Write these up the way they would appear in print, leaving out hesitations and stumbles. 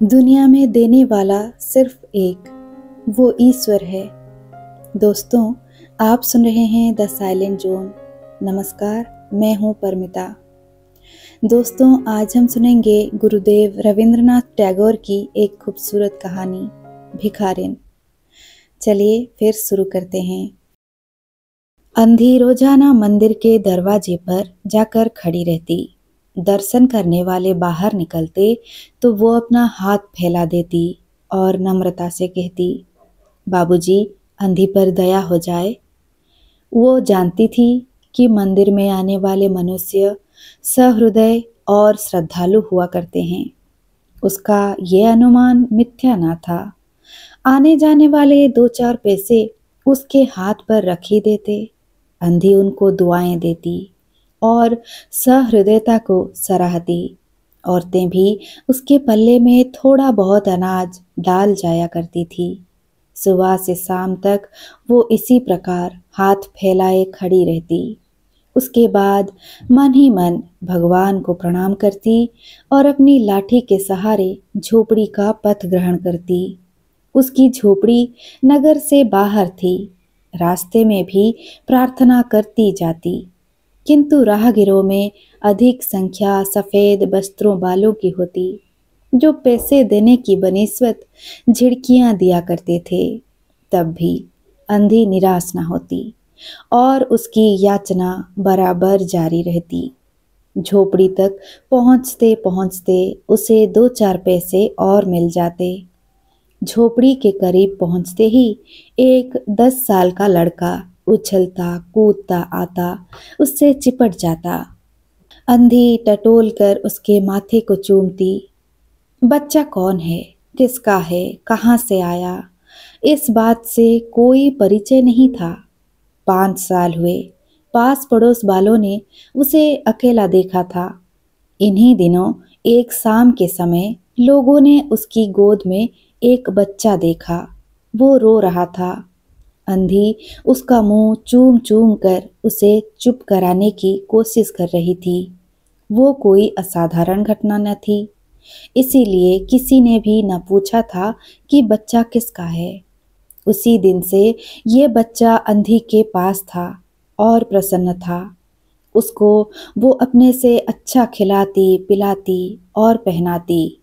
दुनिया में देने वाला सिर्फ एक, वो ईश्वर है। दोस्तों, आप सुन रहे हैं द साइलेंट जोन। नमस्कार, मैं हूं परमिता। दोस्तों, आज हम सुनेंगे गुरुदेव रविंद्रनाथ टैगोर की एक खूबसूरत कहानी, भिखारिन। चलिए फिर शुरू करते हैं। अंधी रोजाना मंदिर के दरवाजे पर जाकर खड़ी रहती। दर्शन करने वाले बाहर निकलते तो वो अपना हाथ फैला देती और नम्रता से कहती, बाबूजी, अंधी पर दया हो जाए। वो जानती थी कि मंदिर में आने वाले मनुष्य सहृदय और श्रद्धालु हुआ करते हैं। उसका ये अनुमान मिथ्या ना था। आने जाने वाले 2-4 पैसे उसके हाथ पर रख ही देते। अंधी उनको दुआएं देती और सहृदयता को सराहती। औरतें भी उसके पल्ले में थोड़ा बहुत अनाज डाल जाया करती थी। सुबह से शाम तक वो इसी प्रकार हाथ फैलाए खड़ी रहती। उसके बाद मन ही मन भगवान को प्रणाम करती और अपनी लाठी के सहारे झोपड़ी का पथ ग्रहण करती। उसकी झोपड़ी नगर से बाहर थी। रास्ते में भी प्रार्थना करती जाती, किंतु राहगीरों में अधिक संख्या सफेद वस्त्रों वालों की होती, जो पैसे देने की बनिस्बत झिड़कियां दिया करते थे। तब भी अंधी निराश न होती और उसकी याचना बराबर जारी रहती। झोपड़ी तक पहुंचते पहुंचते उसे 2-4 पैसे और मिल जाते। झोपड़ी के करीब पहुंचते ही एक 10 साल का लड़का उछलता कूदता आता उससे चिपट जाता। अंधी टटोल कर उसके माथे को चूमती। बच्चा कौन है, किसका है, कहाँ से आया, इस बात से कोई परिचय नहीं था। 5 साल हुए, पास पड़ोस वालों ने उसे अकेला देखा था। इन्हीं दिनों एक शाम के समय लोगों ने उसकी गोद में एक बच्चा देखा। वो रो रहा था। अंधी उसका मुंह चूम चूम कर उसे चुप कराने की कोशिश कर रही थी। वो कोई असाधारण घटना न थी, इसीलिए किसी ने भी न पूछा था कि बच्चा किसका है। उसी दिन से ये बच्चा अंधी के पास था और प्रसन्न था। उसको वो अपने से अच्छा खिलाती पिलाती और पहनाती।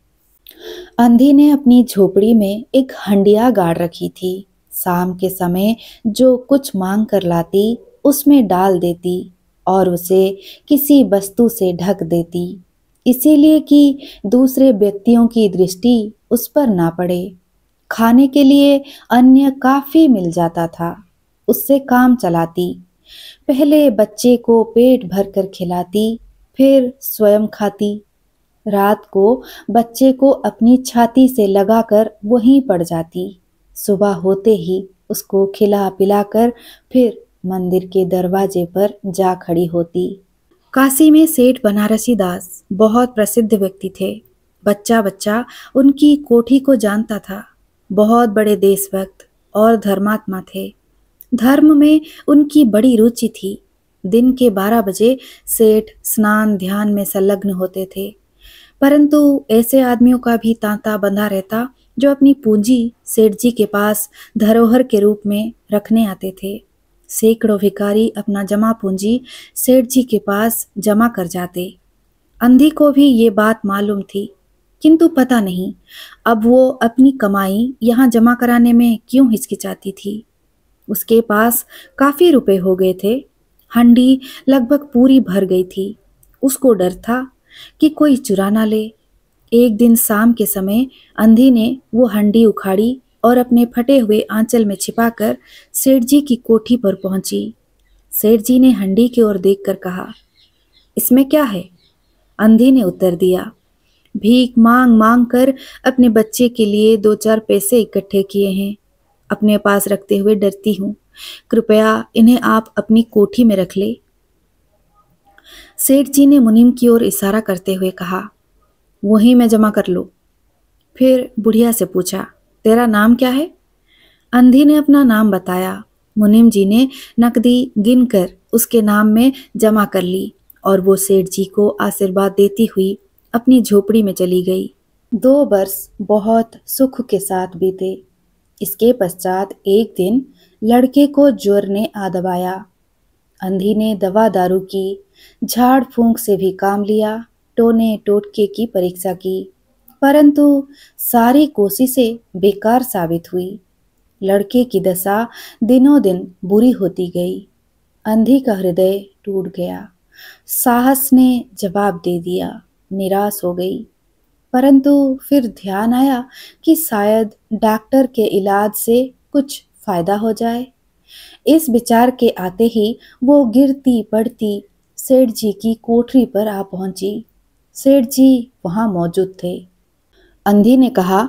अंधी ने अपनी झोपड़ी में एक हंडिया गाड़ रखी थी। शाम के समय जो कुछ मांग कर लाती उसमें डाल देती और उसे किसी वस्तु से ढक देती, इसीलिए कि दूसरे व्यक्तियों की दृष्टि उस पर ना पड़े। खाने के लिए अन्य काफी मिल जाता था, उससे काम चलाती। पहले बच्चे को पेट भर कर खिलाती, फिर स्वयं खाती। रात को बच्चे को अपनी छाती से लगाकर वहीं पड़ जाती। सुबह होते ही उसको खिला पिलाकर फिर मंदिर के दरवाजे पर जा खड़ी होती। काशी में सेठ बनारसी दास बहुत प्रसिद्ध व्यक्ति थे। बच्चा बच्चा उनकी कोठी को जानता था। बहुत बड़े देशभक्त और धर्मात्मा थे। धर्म में उनकी बड़ी रुचि थी। दिन के 12 बजे सेठ स्नान ध्यान में संलग्न होते थे। परंतु ऐसे आदमियों का भी तांता बंधा रहता जो अपनी पूंजी सेठ जी के पास धरोहर के रूप में रखने आते थे। सैकड़ों भिखारी अपना जमा पूंजी सेठ जी के पास जमा कर जाते। अंधी को भी ये बात मालूम थी, किंतु पता नहीं अब वो अपनी कमाई यहाँ जमा कराने में क्यों हिचकिचाती थी। उसके पास काफी रुपए हो गए थे। हंडी लगभग पूरी भर गई थी। उसको डर था कि कोई चुरा ना ले। एक दिन शाम के समय अंधी ने वो हंडी उखाड़ी और अपने फटे हुए आंचल में छिपाकर सेठ जी की कोठी पर पहुंची। सेठ जी ने हंडी की ओर देखकर कहा, इसमें क्या है? अंधी ने उत्तर दिया, भीख मांग मांग कर अपने बच्चे के लिए 2-4 पैसे इकट्ठे किए हैं। अपने पास रखते हुए डरती हूँ। कृपया इन्हें आप अपनी कोठी में रख ले। सेठ जी ने मुनीम की ओर इशारा करते हुए कहा, वहीं में जमा कर लो। फिर बुढ़िया से पूछा, तेरा नाम क्या है? अंधी ने अपना नाम बताया। मुनीम जी ने नकदी गिनकर उसके नाम में जमा कर ली और वो सेठ जी को आशीर्वाद देती हुई अपनी झोपड़ी में चली गई। 2 वर्ष बहुत सुख के साथ बीते। इसके पश्चात एक दिन लड़के को ज्वर ने आ दबाया। अंधी ने दवा दारू की, झाड़ फूंक से भी काम लिया, टोने टोटके की परीक्षा की, परंतु सारी कोशिशें बेकार साबित हुई। लड़के की दशा दिनों दिन बुरी होती गई। अंधी का हृदय टूट गया। साहस ने जवाब दे दिया, निराश हो गई। परंतु फिर ध्यान आया कि शायद डॉक्टर के इलाज से कुछ फायदा हो जाए। इस विचार के आते ही वो गिरती पड़ती सेठ जी की कोठरी पर आ पहुंची। सेठ जी वहां मौजूद थे। अंधी ने कहा,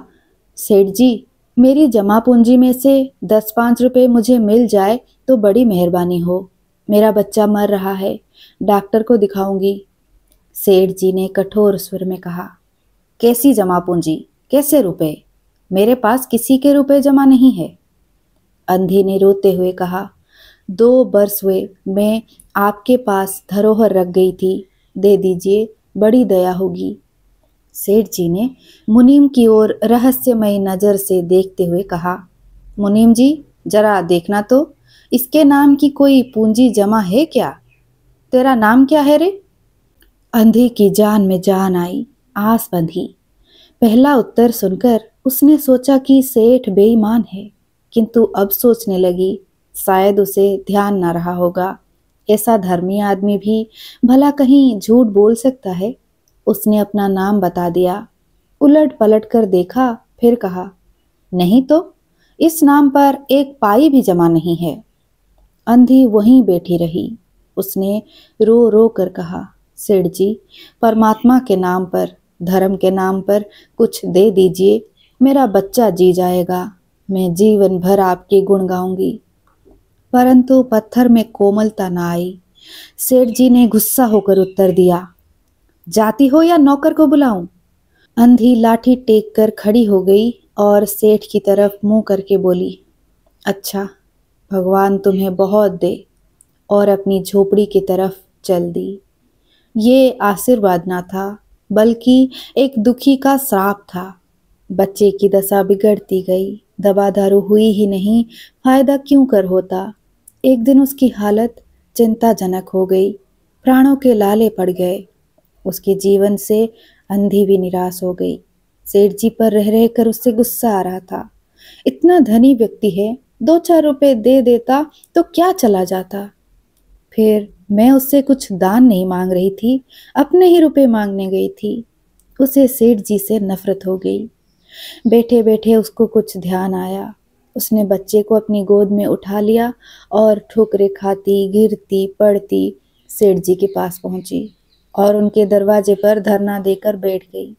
सेठ जी, मेरी जमा पूंजी में से 10-5 रुपए मुझे मिल जाए तो बड़ी मेहरबानी हो। मेरा बच्चा मर रहा है, डॉक्टर को दिखाऊंगी। सेठ जी ने कठोर स्वर में कहा, कैसी जमा पूंजी, कैसे रुपए? मेरे पास किसी के रुपए जमा नहीं है। अंधी ने रोते हुए कहा, 2 वर्ष हुए मैं आपके पास धरोहर रख गई थी, दे दीजिए, बड़ी दया होगी। सेठ जी ने मुनीम की ओर रहस्यमयी नजर से देखते हुए कहा, मुनीम जी, जरा देखना तो, इसके नाम की कोई पूंजी जमा है क्या? तेरा नाम क्या है रे? अंधी की जान में जान आई, आस बंधी। पहला उत्तर सुनकर उसने सोचा कि सेठ बेईमान है, किंतु अब सोचने लगी शायद उसे ध्यान न रहा होगा। ऐसा धर्मी आदमी भी भला कहीं झूठ बोल सकता है। उसने अपना नाम बता दिया। उलट पलट कर देखा, फिर कहा, नहीं तो, इस नाम पर एक पाई भी जमा नहीं है। अंधी वहीं बैठी रही। उसने रो रो कर कहा, सेठ जी, परमात्मा के नाम पर, धर्म के नाम पर कुछ दे दीजिए, मेरा बच्चा जी जाएगा। मैं जीवन भर आपके गुण गाऊंगी। परंतु पत्थर में कोमलता न आई। सेठ जी ने गुस्सा होकर उत्तर दिया, जाती हो या नौकर को बुलाऊं? अंधी लाठी टेक कर खड़ी हो गई और सेठ की तरफ मुंह करके बोली, अच्छा, भगवान तुम्हें बहुत दे, और अपनी झोपड़ी की तरफ चल दी। ये आशीर्वाद ना था, बल्कि एक दुखी का श्राप था। बच्चे की दशा बिगड़ती गई। दवा दारू हुई ही नहीं, फायदा क्यों कर होता। एक दिन उसकी हालत चिंताजनक हो गई। प्राणों के लाले पड़ गए। उसके जीवन से अंधी भी निराश हो गई। सेठ जी पर रह रह कर उससे गुस्सा आ रहा था। इतना धनी व्यक्ति है, 2-4 रुपए दे देता तो क्या चला जाता। फिर मैं उससे कुछ दान नहीं मांग रही थी, अपने ही रुपए मांगने गई थी। उसे सेठ जी से नफरत हो गई। बैठे बैठे उसको कुछ ध्यान आया। उसने बच्चे को अपनी गोद में उठा लिया और ठोकरे खाती गिरती पड़ती सेठ जी के पास पहुंची और उनके दरवाजे पर धरना देकर बैठ गई।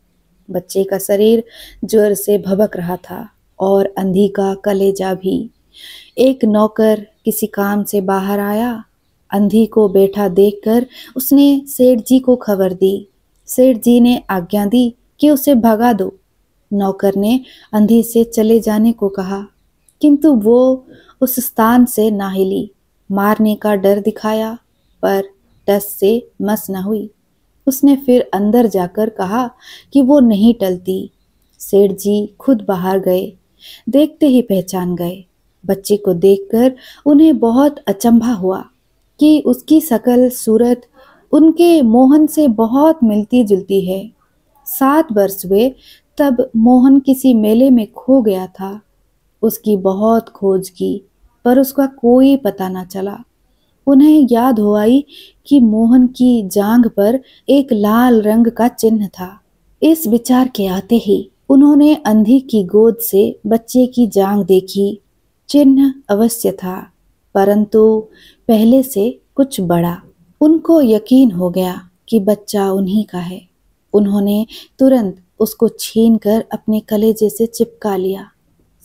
बच्चे का शरीर ज्वर से भभक रहा था और अंधी का कलेजा भी। एक नौकर किसी काम से बाहर आया। अंधी को बैठा देखकर उसने सेठ जी को खबर दी। सेठ जी ने आज्ञा दी कि उसे भगा दो। नौकर ने अंधी से चले जाने को कहा, किंतु वो उस स्थान से ना हिली। मारने का डर दिखाया, पर टस से मस न हुई। उसने फिर अंदर जाकर कहा कि वो नहीं टलती। सेठ जी खुद बाहर गए, देखते ही पहचान गए। बच्चे को देखकर उन्हें बहुत अचंभा हुआ कि उसकी शकल सूरत उनके मोहन से बहुत मिलती जुलती है। 7 वर्ष हुए तब मोहन किसी मेले में खो गया था। उसकी बहुत खोज की, पर उसका कोई पता न चला। उन्हें याद हो आई कि मोहन की जांघ पर एक लाल रंग का चिन्ह था। इस विचार के आते ही उन्होंने अंधी की गोद से बच्चे की जांघ देखी। चिन्ह अवश्य था, परंतु पहले से कुछ बड़ा। उनको यकीन हो गया कि बच्चा उन्हीं का है। उन्होंने तुरंत उसको छीनकर अपने कलेजे से चिपका लिया।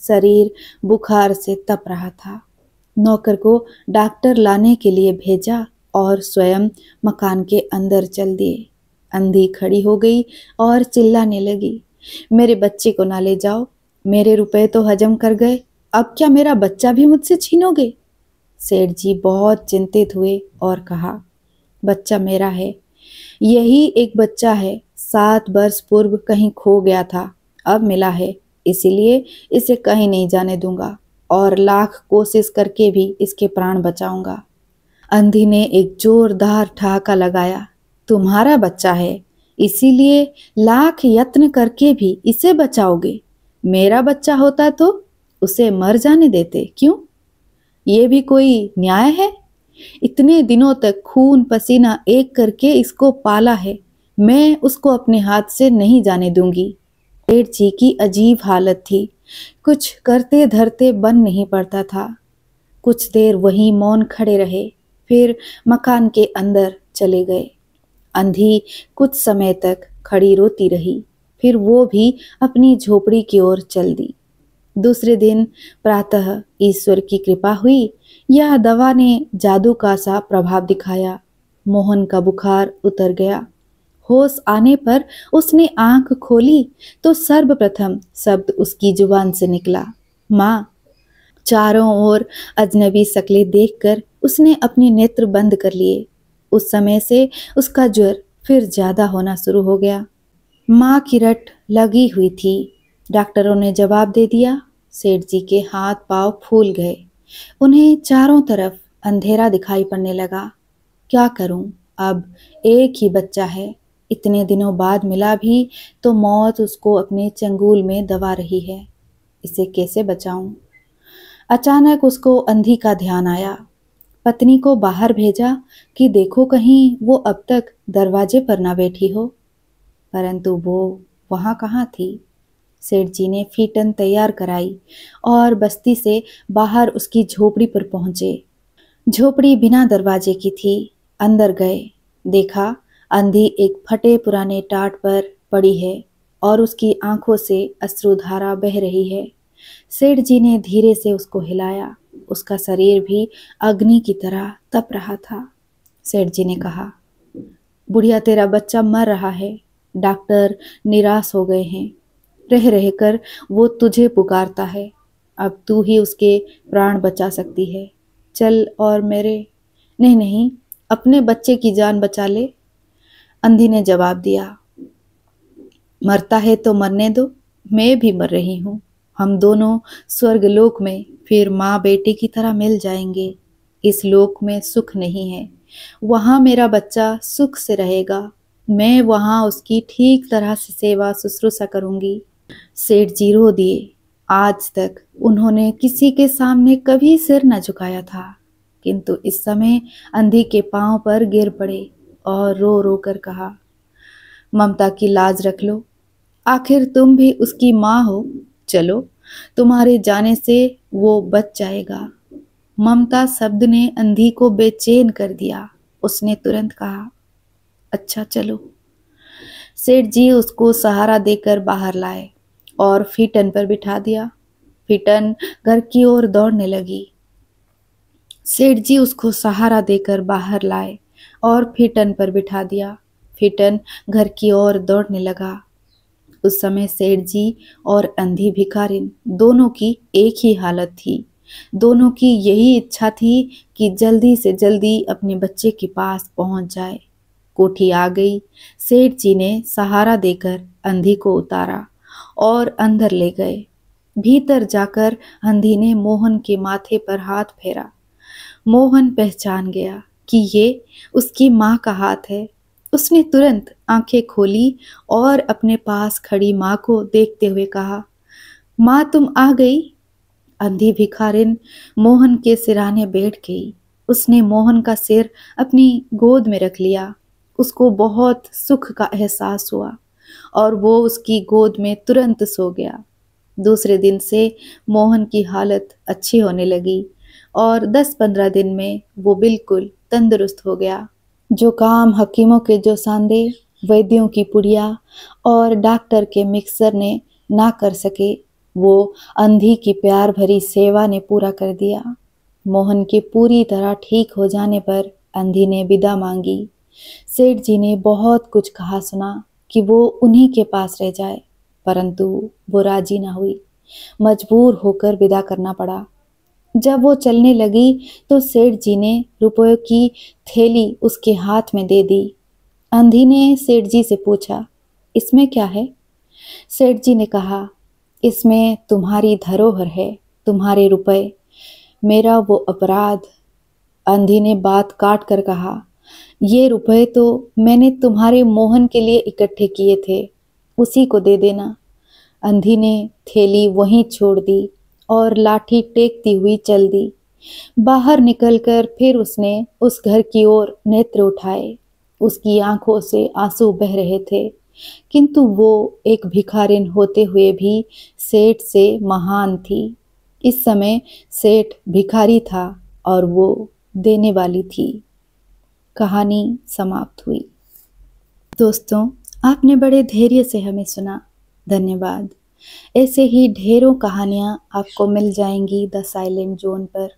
शरीर बुखार से तप रहा था। नौकर को डॉक्टर लाने के लिए भेजा और स्वयं मकान के अंदर चल दिए। अंधी खड़ी हो गई और चिल्लाने लगी, मेरे बच्चे को ना ले जाओ, मेरे रुपए तो हजम कर गए, अब क्या मेरा बच्चा भी मुझसे छीनोगे? सेठ जी बहुत चिंतित हुए और कहा, बच्चा मेरा है, यही एक बच्चा है, 7 वर्ष पूर्व कहीं खो गया था, अब मिला है, इसीलिए इसे कहीं नहीं जाने दूंगा और लाख कोशिश करके भी इसके प्राण बचाऊंगा। अंधी ने एक जोरदार ठहाका लगाया। तुम्हारा बच्चा है, इसीलिए लाख यत्न करके भी इसे बचाओगे? मेरा बच्चा होता तो उसे मर जाने देते, क्यों? ये भी कोई न्याय है? इतने दिनों तक खून पसीना एक करके इसको पाला है, मैं उसको अपने हाथ से नहीं जाने दूंगी। सेठ जी की अजीब हालत थी, कुछ करते धरते बन नहीं पड़ता था। कुछ देर वहीं मौन खड़े रहे, फिर मकान के अंदर चले गए। अंधी कुछ समय तक खड़ी रोती रही, फिर वो भी अपनी झोपड़ी की ओर चल दी। दूसरे दिन प्रातः ईश्वर की कृपा हुई, यह दवा ने जादू का सा प्रभाव दिखाया। मोहन का बुखार उतर गया। होश आने पर उसने आंख खोली तो सर्वप्रथम शब्द उसकी जुबान से निकला, माँ। चारों ओर अजनबी शक्लें देखकर उसने अपने नेत्र बंद कर लिए। उस समय से उसका ज्वर फिर ज्यादा होना शुरू हो गया। माँ की रट लगी हुई थी। डॉक्टरों ने जवाब दे दिया। सेठ जी के हाथ पांव फूल गए। उन्हें चारों तरफ अंधेरा दिखाई पड़ने लगा। क्या करूं, अब एक ही बच्चा है, इतने दिनों बाद मिला भी तो मौत उसको अपने चंगुल में दबा रही है, इसे कैसे बचाऊं? अचानक उसको अंधी का ध्यान आया। पत्नी को बाहर भेजा कि देखो कहीं वो अब तक दरवाजे पर ना बैठी हो, परंतु वो वहां कहाँ थी। सेठ जी ने फीटन तैयार कराई और बस्ती से बाहर उसकी झोपड़ी पर पहुंचे। झोपड़ी बिना दरवाजे की थी। अंदर गए, देखा अंधी एक फटे पुराने टाट पर पड़ी है और उसकी आंखों से अश्रुधारा बह रही है। सेठ जी ने धीरे से उसको हिलाया। उसका शरीर भी अग्नि की तरह तप रहा था। सेठ जी ने कहा, बुढ़िया तेरा बच्चा मर रहा है, डॉक्टर निराश हो गए हैं, रह रहकर वो तुझे पुकारता है, अब तू ही उसके प्राण बचा सकती है, चल और मेरे। नहीं नहीं, अपने बच्चे की जान बचा ले। अंधी ने जवाब दिया, मरता है तो मरने दो, मैं भी मर रही हूँ, हम दोनों स्वर्गलोक में फिर माँ बेटे की तरह मिल जाएंगे। इस लोक में सुख नहीं है, वहां मेरा बच्चा सुख से रहेगा, मैं वहां उसकी ठीक तरह से सेवा शुश्रूषा करूंगी। सेठ जी रो दिए। आज तक उन्होंने किसी के सामने कभी सिर न झुकाया था, किंतु इस समय अंधी के पांव पर गिर पड़े और रो रो कर कहा, ममता की लाज रख लो, आखिर तुम भी उसकी माँ हो, चलो तुम्हारे जाने से वो बच जाएगा। ममता शब्द ने अंधी को बेचैन कर दिया। उसने तुरंत कहा, अच्छा चलो। सेठ जी उसको सहारा देकर बाहर लाए और फीटन पर बिठा दिया। फीटन घर की ओर दौड़ने लगी। सेठ जी उसको सहारा देकर बाहर लाए और फीटन पर बिठा दिया। फीटन घर की ओर दौड़ने लगा। उस समय सेठ जी और अंधी भिखारिन दोनों की एक ही हालत थी। दोनों की यही इच्छा थी कि जल्दी से जल्दी अपने बच्चे के पास पहुंच जाए। कोठी आ गई। सेठ जी ने सहारा देकर अंधी को उतारा और अंदर ले गए। भीतर जाकर अंधी ने मोहन के माथे पर हाथ फेरा। मोहन पहचान गया कि ये उसकी माँ का हाथ है। उसने तुरंत आंखें खोली और अपने पास खड़ी माँ को देखते हुए कहा, माँ तुम आ गई। अंधी भिखारिन मोहन के सिराने बैठ गई। उसने मोहन का सिर अपनी गोद में रख लिया। उसको बहुत सुख का एहसास हुआ और वो उसकी गोद में तुरंत सो गया। दूसरे दिन से मोहन की हालत अच्छी होने लगी और 10-15 दिन में वो बिल्कुल तंदुरुस्त हो गया। जो काम हकीमों के जो सांदे, वैद्यों की पुड़िया और डॉक्टर के मिक्सर ने ना कर सके, वो अंधी की प्यार भरी सेवा ने पूरा कर दिया। मोहन के पूरी तरह ठीक हो जाने पर अंधी ने विदा मांगी। सेठ जी ने बहुत कुछ कहा सुना कि वो उन्हीं के पास रह जाए, परंतु वो राजी ना हुई। मजबूर होकर विदा करना पड़ा। जब वो चलने लगी तो सेठ जी ने रुपयों की थैली उसके हाथ में दे दी। अंधी ने सेठ जी से पूछा, इसमें क्या है? सेठ जी ने कहा, इसमें तुम्हारी धरोहर है, तुम्हारे रुपए, मेरा वो अपराध। अंधी ने बात काट कर कहा, ये रुपए तो मैंने तुम्हारे मोहन के लिए इकट्ठे किए थे, उसी को दे देना। अंधी ने थैली वहीं छोड़ दी और लाठी टेकती हुई चल दी। बाहर निकलकर फिर उसने उस घर की ओर नेत्र उठाए। उसकी आंखों से आंसू बह रहे थे, किंतु वो एक भिखारिन होते हुए भी सेठ से महान थी। इस समय सेठ भिखारी था और वो देने वाली थी। कहानी समाप्त हुई। दोस्तों, आपने बड़े धैर्य से हमें सुना, धन्यवाद। ऐसे ही ढेरों कहानियाँ आपको मिल जाएंगी द साइलेंट जोन पर,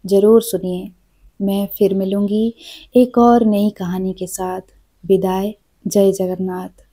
ज़रूर सुनिए। मैं फिर मिलूंगी एक और नई कहानी के साथ। विदाई, जय जगन्नाथ।